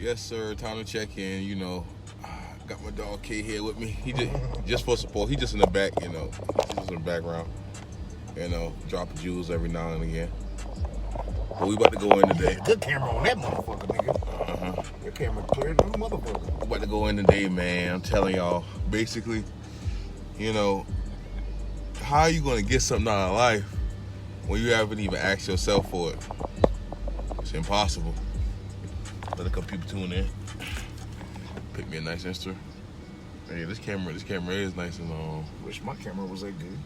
Yes, sir. Time to check in. Got my dog K here with me. He just for support. He just in the back. He's just in the background. Dropping jewels every now and again. But we about to go in today. Good camera on that motherfucker, nigga. Your camera clear than a motherfucker. We about to go in today, man. I'm telling y'all. Basically, how are you gonna get something out of life when you haven't even asked yourself for it? It's impossible. Let a couple people tune in. Pick me a nice Insta. Hey, this camera is nice and long. Wish my camera was that good.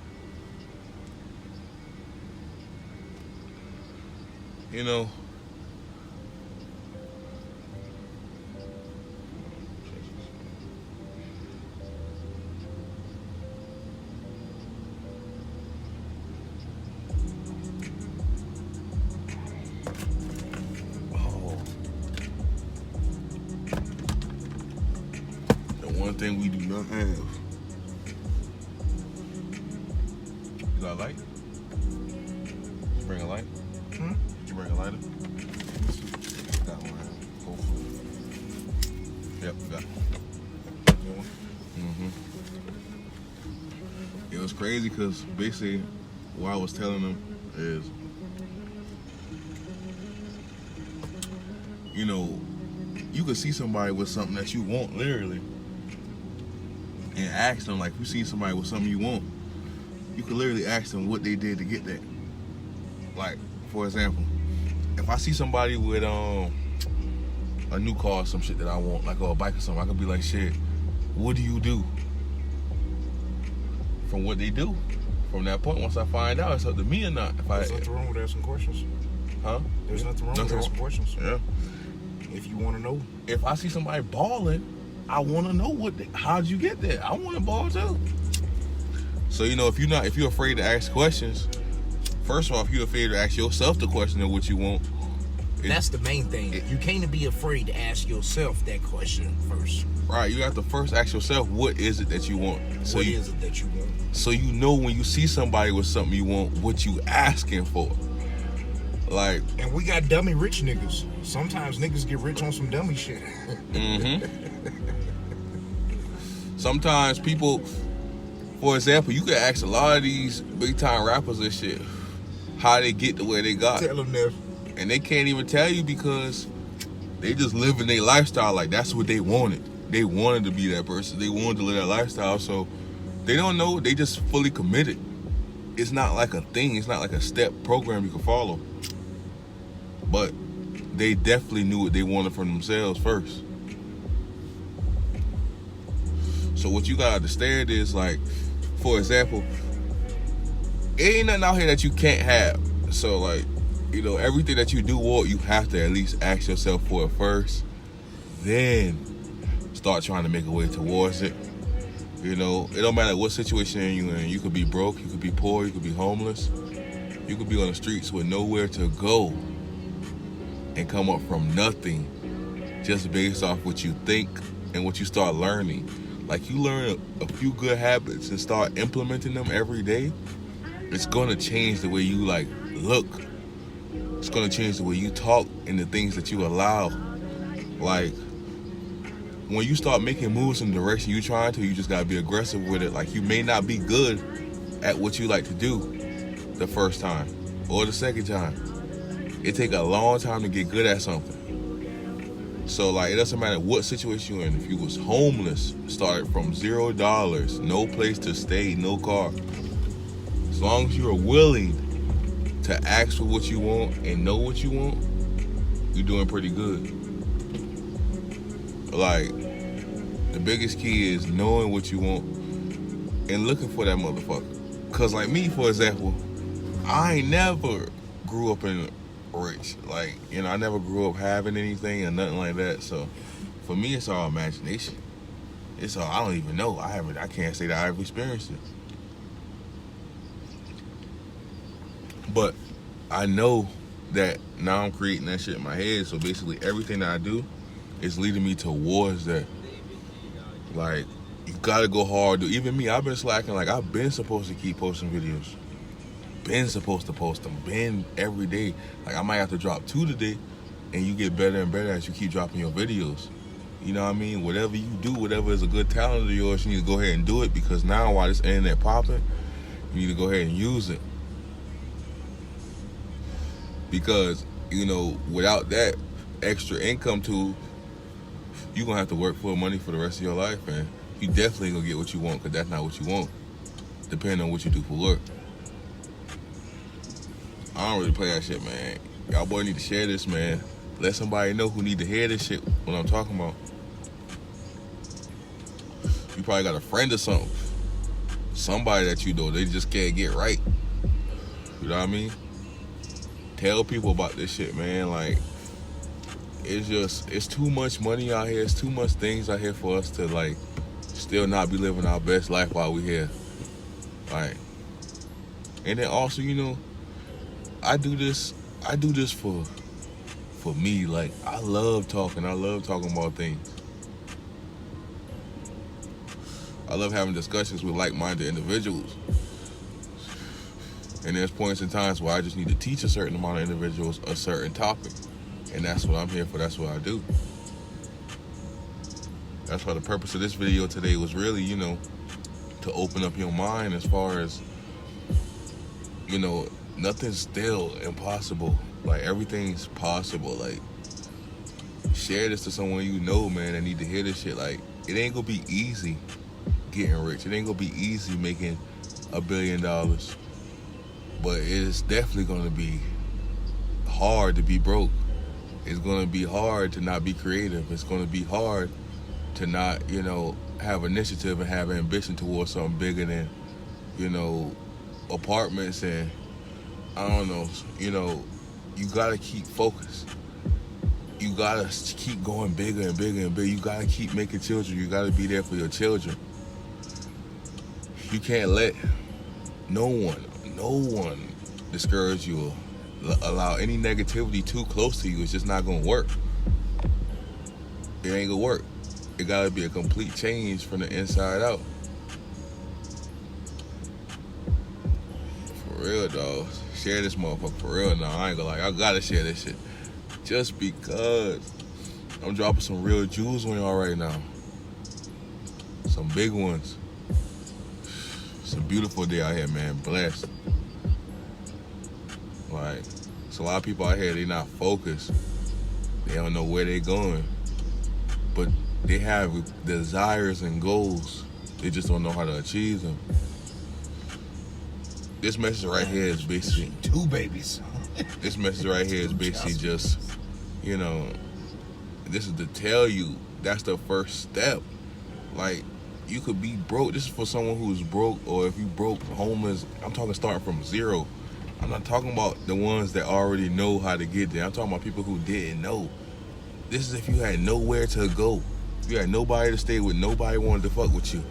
One thing we do not have. You got a light? Did you bring a light? Did you bring a lighter? Got one. Hopefully. Yep, got one. It was crazy because basically what I was telling them is, you could see somebody with something that you want, literally, and ask them, like, if you see somebody with something you want, you could literally ask them what they did to get that. Like, for example, if I see somebody with a new car or some shit that I want, like, or a bike or something, I could be like, shit, what do you do? From what they do. From that point, once I find out, it's up to me or not. There's nothing wrong with asking questions. Huh? There's nothing wrong with asking questions. Yeah. If you want to know. If I see somebody balling, I want to know how'd you get there? I want to ball too. So if you're afraid to ask questions, first of all, if you're afraid to ask yourself the question of what you want, that's the main thing. You can't be afraid to ask yourself that question first. Right, you have to first ask yourself, what is it that you want? What is it that you want? So you know when you see somebody with something you want, what you asking for. Like, and we got dummy rich niggas. Sometimes niggas get rich on some dummy shit. Sometimes people, for example, you can ask a lot of these big time rappers and shit how they get to where they got. Tell them that. And they can't even tell you because they just living their lifestyle like that's what they wanted. They wanted to be that person. They wanted to live that lifestyle. So they don't know. They just fully committed. It's not like a thing. It's not like a step program you can follow. But they definitely knew what they wanted from themselves first. So what you gotta understand is, like, for example, it ain't nothing out here that you can't have. So, like, everything that you do want, you have to at least ask yourself for it first. Then start trying to make a way towards it. It don't matter what situation you're in. You could be broke, you could be poor, you could be homeless. You could be on the streets with nowhere to go and come up from nothing just based off what you think and what you start learning. Like, you learn a few good habits and start implementing them every day, it's gonna change the way you, like, look. It's gonna change the way you talk and the things that you allow. Like, when you start making moves in the direction you're trying to, you just gotta be aggressive with it. Like, you may not be good at what you like to do the first time or the second time. It take a long time to get good at something. So, like, it doesn't matter what situation you're in. If you was homeless, started from $0, no place to stay, no car. As long as you're willing to ask for what you want and know what you want, you're doing pretty good. Like, the biggest key is knowing what you want and looking for that motherfucker. Cause, like, me, for example, I ain't never grew up in rich. Like, I never grew up having anything or nothing like that. So for me, it's all imagination. It's all, I don't even know. I can't say that I've experienced it. But I know that now I'm creating that shit in my head. So basically everything that I do is leading me towards that. Like, you gotta go hard. Even me, I've been slacking. Like, I've been supposed to keep posting videos. Been supposed to post them. Been every day. Like, I might have to drop 2 today and you get better and better as you keep dropping your videos. You know what I mean? Whatever you do, whatever is a good talent of yours, you need to go ahead and do it, because now while this internet popping, you need to go ahead and use it. Because, you know, without that extra income tool, you're going to have to work for money for the rest of your life, and you definitely going to get what you want, because that's not what you want, depending on what you do for work. I don't really play that shit, man. Y'all boy need to share this, man. Let somebody know who need to hear this shit, what I'm talking about. You probably got a friend or something. Somebody that you know, they just can't get right. You know what I mean? Tell people about this shit, man. Like, it's too much money out here. It's too much things out here for us to, like, still not be living our best life while we're here. Like, and then also, you know, I do this for me. Like, I love talking about things. I love having discussions with like-minded individuals. And there's points in times where I just need to teach a certain amount of individuals a certain topic. And that's what I'm here for. That's what I do. That's why the purpose of this video today was really, you know, to open up your mind as far as, you know, nothing's still impossible. Like, everything's possible. Like, share this to someone you know, man, that need to hear this shit. Like, it ain't gonna be easy getting rich. It ain't gonna be easy making $1 billion. But it's definitely gonna be hard to be broke. It's gonna be hard to not be creative. It's gonna be hard to not, you know, have initiative and have ambition towards something bigger than, you know, apartments and, I don't know, you know, you gotta keep focused. You gotta keep going bigger and bigger and bigger. You gotta keep making children. You gotta be there for your children. You can't let no one discourage you or allow any negativity too close to you. It's just not gonna work. It ain't gonna work. It gotta be a complete change from the inside out. For real, dog. Share this motherfucker for real now. I ain't gonna lie. I gotta share this shit. Just because I'm dropping some real jewels on y'all right now. Some big ones. It's a beautiful day out here, man. Blessed. Like, it's a lot of people out here, they not focused. They don't know where they going. But they have desires and goals. They just don't know how to achieve them. This message right here is basically 2 babies. This message right here is basically just, you know, this is to tell you that's the first step. Like, you could be broke. This is for someone who's broke, or if you broke, homeless. I'm talking starting from zero. I'm not talking about the ones that already know how to get there. I'm talking about people who didn't know. This is if you had nowhere to go. You had nobody to stay with. Nobody wanted to fuck with you.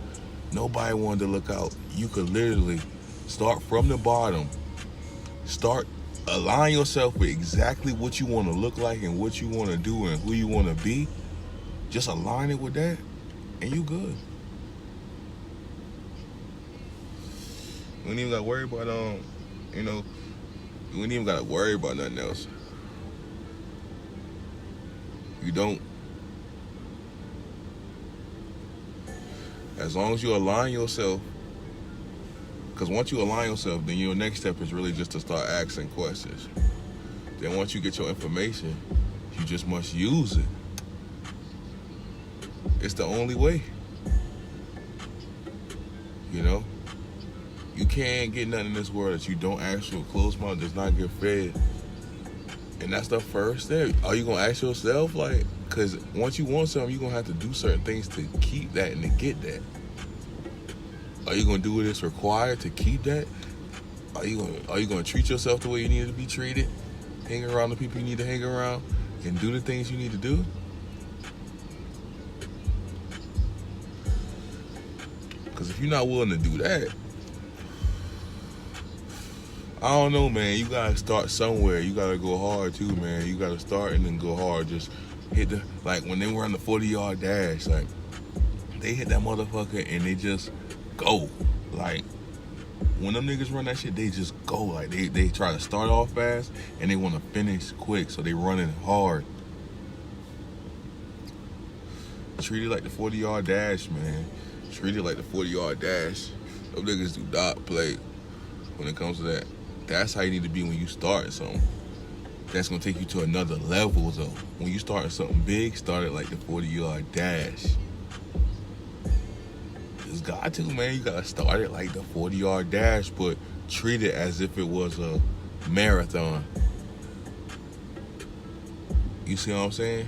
Nobody wanted to look out. You could literally start from the bottom. Start align yourself with exactly what you want to look like and what you want to do and who you want to be. Just align it with that, and you good. We ain't even got to worry about you know, we ain't even got to worry about nothing else. You don't. As long as you align yourself, because once you align yourself, then your next step is really just to start asking questions. Then once you get your information, you just must use it. It's the only way. You know? You can't get nothing in this world that you don't ask for. Closed mouth does not get fed. And that's the first step. Are you going to ask yourself? Like, because once you want something, you're going to have to do certain things to keep that and to get that. Are you going to do what is required to keep that? Are you going to treat yourself the way you need to be treated? Hang around the people you need to hang around? And do the things you need to do? Because if you're not willing to do that, I don't know, man. You gotta start somewhere. You gotta go hard too, man. You gotta start and then go hard. Just hit the, like when they were on the 40-yard dash, like they hit that motherfucker and they just go. Like when them niggas run that shit, they just go. Like they try to start off fast and they want to finish quick, so they running hard. treat it like the 40-yard dash, man. Treat it like the 40-yard dash. Those niggas do not play when it comes to that. That's how you need to be when you start something. That's gonna take you to another level, though. When you start something big, start it like the 40-yard dash. It's got to, man. You gotta start it like the 40-yard dash, but treat it as if it was a marathon. You see what I'm saying?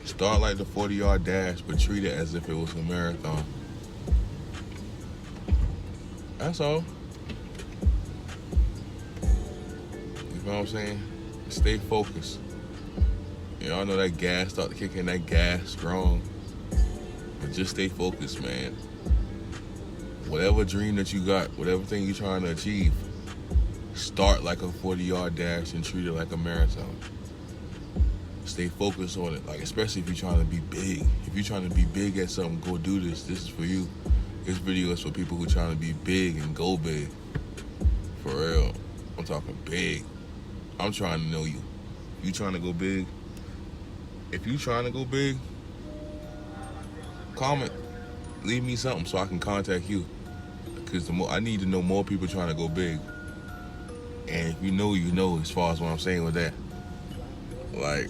Start like the 40-yard dash, but treat it as if it was a marathon. That's all. You know what I'm saying? Stay focused. Y'all know that gas start to kick in, that gas strong. But just stay focused, man. Whatever dream that you got, whatever thing you're trying to achieve, start like a 40-yard dash and treat it like a marathon. Stay focused on it, like especially if you're trying to be big. If you're trying to be big at something, go do this. This is for you. This video is for people who are trying to be big and go big. For real. I'm talking big. I'm trying to know you. You trying to go big? If you trying to go big, comment. Leave me something so I can contact you. Because I need to know more people trying to go big. And if you know as far as what I'm saying with that. Like,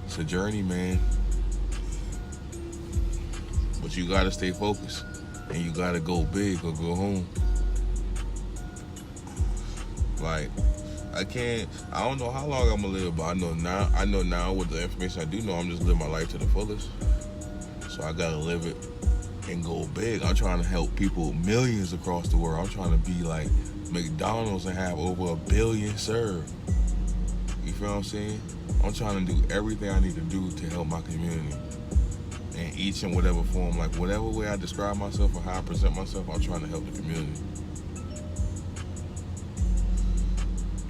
it's a journey, man. But you gotta stay focused. And you gotta go big or go home. Like, I don't know how long I'm gonna live, but I know now with the information I do know, I'm just living my life to the fullest. So I gotta live it and go big. I'm trying to help people, millions across the world. I'm trying to be like McDonald's and have over 1 billion served. You feel what I'm saying? I'm trying to do everything I need to do to help my community. In each and whatever form, like whatever way I describe myself or how I present myself, I'm trying to help the community.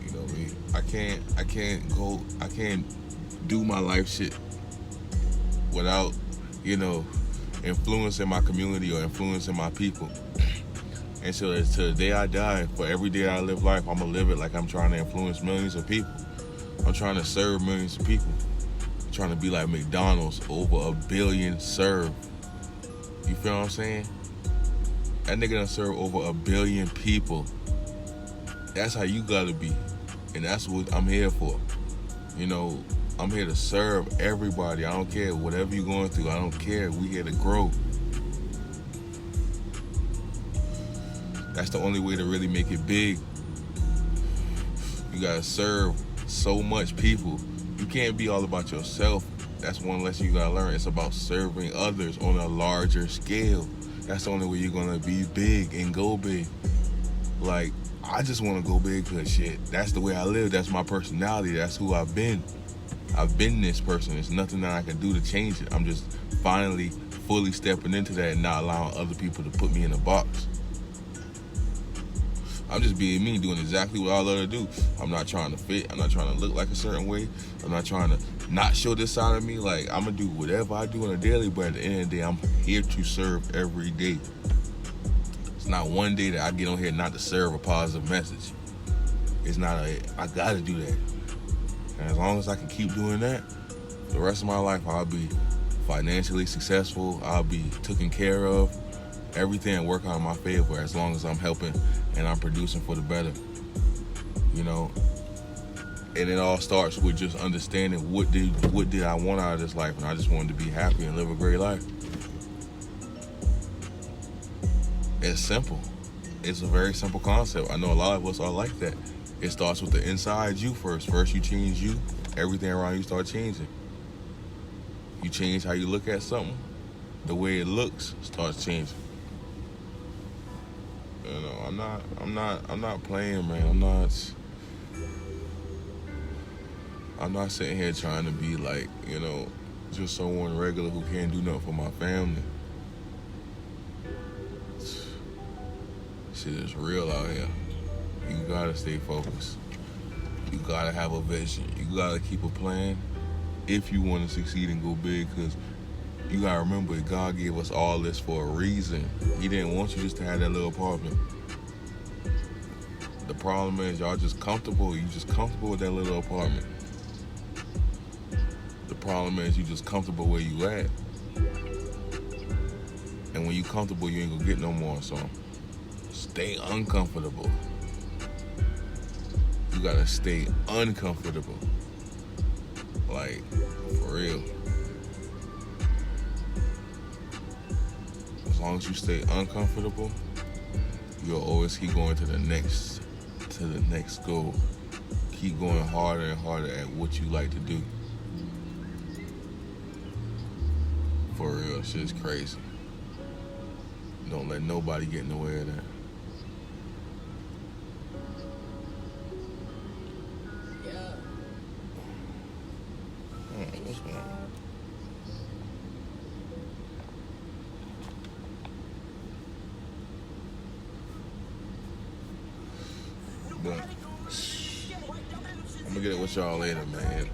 You know me. I can't do my life shit without, influencing my community or influencing my people. And so to the day I die, for every day I live life, I'm gonna live it like I'm trying to influence millions of people. I'm trying to serve millions of people. I'm trying to be like McDonald's, over 1 billion served. You feel what I'm saying? That nigga done serve over 1 billion people. That's how you gotta be. And that's what I'm here for. I'm here to serve everybody. I don't care whatever you're going through. I don't care. We here to grow. That's the only way to really make it big. You gotta serve so much people. You can't be all about yourself. That's one lesson you gotta learn. It's about serving others on a larger scale. That's the only way you're gonna be big and go big. Like, I just wanna go big because shit, that's the way I live. That's my personality. That's who I've been. I've been this person. There's nothing that I can do to change it. I'm just finally fully stepping into that and not allowing other people to put me in a box. I'm just being me, doing exactly what I love to do. I'm not trying to fit. I'm not trying to look like a certain way. I'm not trying to not show this side of me. Like, I'm going to do whatever I do on a daily, but at the end of the day, I'm here to serve every day. It's not one day that I get on here not to serve a positive message. It's not I got to do that. And as long as I can keep doing that, the rest of my life, I'll be financially successful. I'll be taken care of. Everything will work out in my favor as long as I'm helping and I'm producing for the better. And it all starts with just understanding what did I want out of this life, and I just wanted to be happy and live a great life. It's simple. It's a very simple concept. I know a lot of us are like that. It starts with the inside you first. First you change you, everything around you start changing. You change how you look at something, the way it looks starts changing. I'm not playing, man. I'm not sitting here trying to be like, just someone regular who can't do nothing for my family. Shit is real out here. You gotta stay focused. You gotta have a vision. You gotta keep a plan if you want to succeed and go big, because you gotta remember, God gave us all this for a reason. He didn't want you just to have that little apartment. The problem is y'all just comfortable. You just comfortable with that little apartment. problem is you just comfortable where you at. And when you comfortable, you ain't gonna get no more. So stay uncomfortable. You gotta stay uncomfortable. Like, for real. As long as you stay uncomfortable, you'll always keep going to the next goal. Keep going harder and harder at what you like to do. For real, shit's crazy. Don't let nobody get in the way of that. Yeah. What's going on? But I'm gonna get it with y'all later, man.